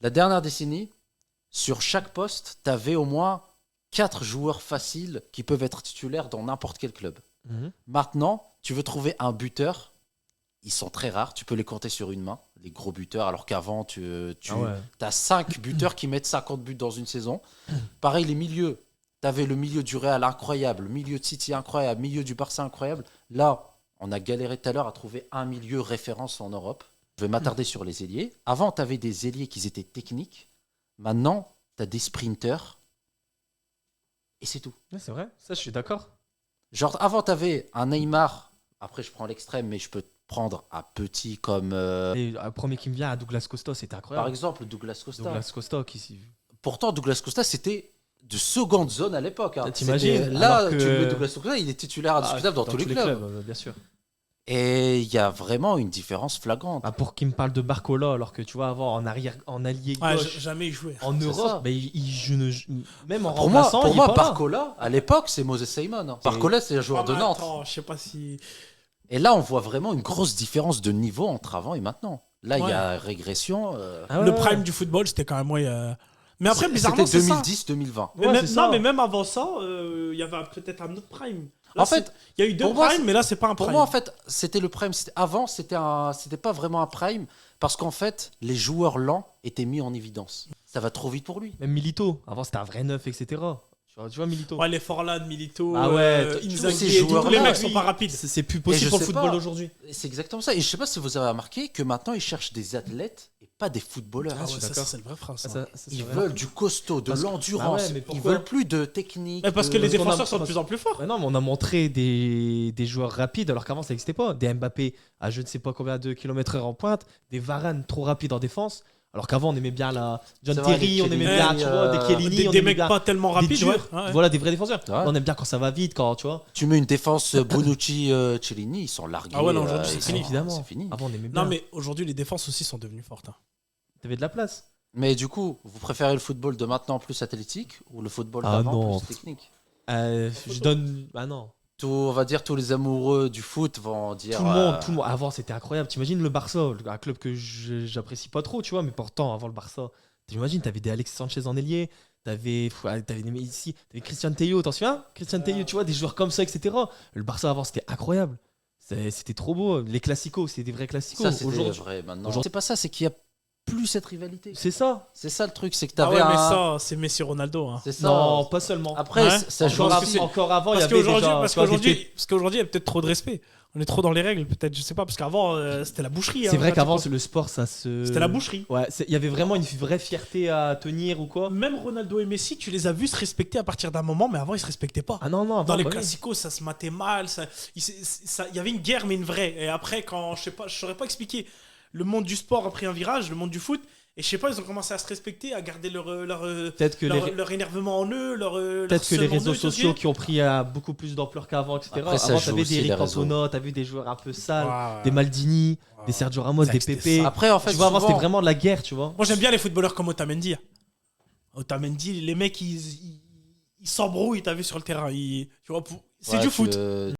La dernière décennie, sur chaque poste, tu avais au moins 4 joueurs faciles qui peuvent être titulaires dans n'importe quel club. Mhm. Maintenant, tu veux trouver un buteur, ils sont très rares, tu peux les compter sur une main, les gros buteurs, alors qu'avant, tu Ah ouais. as 5 buteurs qui mettent 50 buts dans une saison. Pareil, les milieux, tu avais le milieu du Real incroyable, le milieu de City incroyable, le milieu du Barça incroyable. Là, on a galéré tout à l'heure à trouver un milieu référence en Europe. Je vais m'attarder sur les ailiers. Avant, tu avais des ailiers qui étaient techniques. Maintenant, tu as des sprinters. Et c'est tout. Ouais, c'est vrai, ça je suis d'accord. Genre, avant, tu avais un Neymar. Après, je prends l'extrême, mais je peux te prendre un petit comme, Et le premier qui me vient à Douglas Costa, c'était par incroyable. exemple, Douglas Costa. Douglas Costa qui Pourtant, Douglas Costa, c'était de seconde zone à l'époque. Hein. T'imagines, C'était- Là, alors que- tu mets Douglas Costa, il est titulaire indiscutable dans tous les clubs. bien sûr. Et il y a vraiment une différence flagrante. Ah, pour qu'il me parle de Barcola, alors que tu vois, avant en arrière, en allié Ouais, gauche, jamais y joué. en C'est ça. Europe, mais même en Pour moi, remplaçant, il est pas là. Barcola, à l'époque, c'est Moses Simon. Hein. Barcola, c'est un joueur de Ah, mais Nantes. attends, je sais pas si. Et là, on voit vraiment une grosse différence de niveau entre avant et maintenant. Là, il y a régression. Ah ouais, Le ouais. prime du football, c'était quand même moi. Mais après, bizarrement, C'était c'est ça. 2010-2020. Mais Ouais, même, c'est ça. non, mais même avant ça, il y avait peut-être un autre prime. Là, En fait, il y a eu deux pour moi, primes, mais là, c'est pas un Pour prime. moi, en fait, c'était le prime. Avant, c'était pas vraiment un prime parce qu'en fait, les joueurs lents étaient mis en évidence. Ça va trop vite pour lui. Même Milito, avant c'était un vrai neuf, etc. Tu vois Milito. Ouais, les Forlan, Milito, Ah ouais, tous Inzaghi, ces et tout, joueurs-là, les mecs oui. sont pas rapides. C'est plus Et possible je pour le sais football pas. d'aujourd'hui. C'est exactement ça. Et je sais pas si vous avez remarqué que maintenant, ils cherchent des athlètes et pas des footballeurs. Ah ouais, suis ça, d'accord. c'est le vrai phrase. Ah, c'est Ils vrai. veulent du costaud, de Parce que- l'endurance. Bah ouais, mais Ils pourquoi veulent plus de technique. Mais parce que de- les Parce qu'on a- défenseurs sont de plus en plus forts. Ouais, non, mais on a montré des joueurs rapides alors qu'avant ça n'existait pas. Des Mbappé à je ne sais pas combien de kilomètres/heure en pointe, des Varane trop rapides en défense. Alors qu'avant on aimait bien la John C'est vrai, Terry, des on aimait Chiellini, bien tu vois, des Chiellini, Des, on des aimait mecs bien pas tellement des rapides, durs. ouais. Ouais. Voilà des vrais défenseurs. Ouais. Là, on aime bien quand ça va vite, quand tu vois. Tu mets une défense Bonucci, Cellini, ils sont largués. Ah ouais, non, aujourd'hui, c'est ils fini. sont- Évidemment. C'est fini. Avant on aimait bien. Non, mais aujourd'hui, les défenses aussi sont devenues fortes. Hein. T'avais de la place. Mais du coup, vous préférez le football de maintenant plus athlétique ou le football Ah d'avant non. plus technique? Je donne. Bah non. On va dire tous les amoureux du foot vont dire. Tout le monde. Avant, c'était incroyable. T'imagines le Barça, un club que j'apprécie pas trop, tu vois, mais pourtant, avant le Barça, t'imagines, t'avais des Alexis Sanchez en ailier, t'avais Christian Théo, t'en souviens? Christian Théo, tu vois, des joueurs comme ça, etc. Le Barça avant, c'était incroyable. C'était trop beau. Les classicos, c'était des vrais classicos. Ça, c'est Aujourd'hui, vrai maintenant. aujourd'hui- C'est pas ça, c'est qu'il y a plus cette rivalité. c'est ça. C'est ça le truc, c'est que Ah t'avais ouais, mais un. ça, c'est Messi Ronaldo. Hein. C'est ça. Non, pas seulement. Après, Ouais. ça joue. Encore, parce que c'est- encore avant, il y Parce avait qu'aujourd'hui, déjà, parce tu vois, des qu'aujourd'hui, pépites. parce qu'aujourd'hui, il y a peut-être trop de respect. On est trop dans les règles, peut-être, je sais pas, parce qu'avant, c'était la boucherie. C'est hein, vrai quand qu'avant, tu le sport, ça se. C'était la boucherie. Ouais, il y avait vraiment une vraie fierté à tenir ou quoi. Même Ronaldo et Messi, tu les as vus se respecter à partir d'un moment, mais avant, ils se respectaient pas. Ah non, non, avant, Dans les bah oui. classicos, ça se matait mal. Il y avait une guerre, mais une vraie. Et après, quand je sais pas, je saurais pas expliquer. Le monde du sport a pris un virage, le monde du foot. Et je sais pas, ils ont commencé à se respecter, à garder Peut-être que les. leur énervement en eux, Peut-être que les réseaux sociaux qui ont pris beaucoup plus d'ampleur qu'avant, etc. Après, ça Avant, joue t'avais aussi, des les Eric réseaux. Cantona, t'as vu des joueurs un peu sales, Ouais. des Maldini, des Sergio Ramos, C'est des vrai que Pepe. Après, en fait, Tu vois, avant, souvent- c'était vraiment de la guerre, tu vois. Moi, j'aime bien les footballeurs comme Otamendi. Otamendi, les mecs, ils s'embrouillent, t'as vu, sur le terrain. Tu vois, c'est Ouais, du tu foot. le-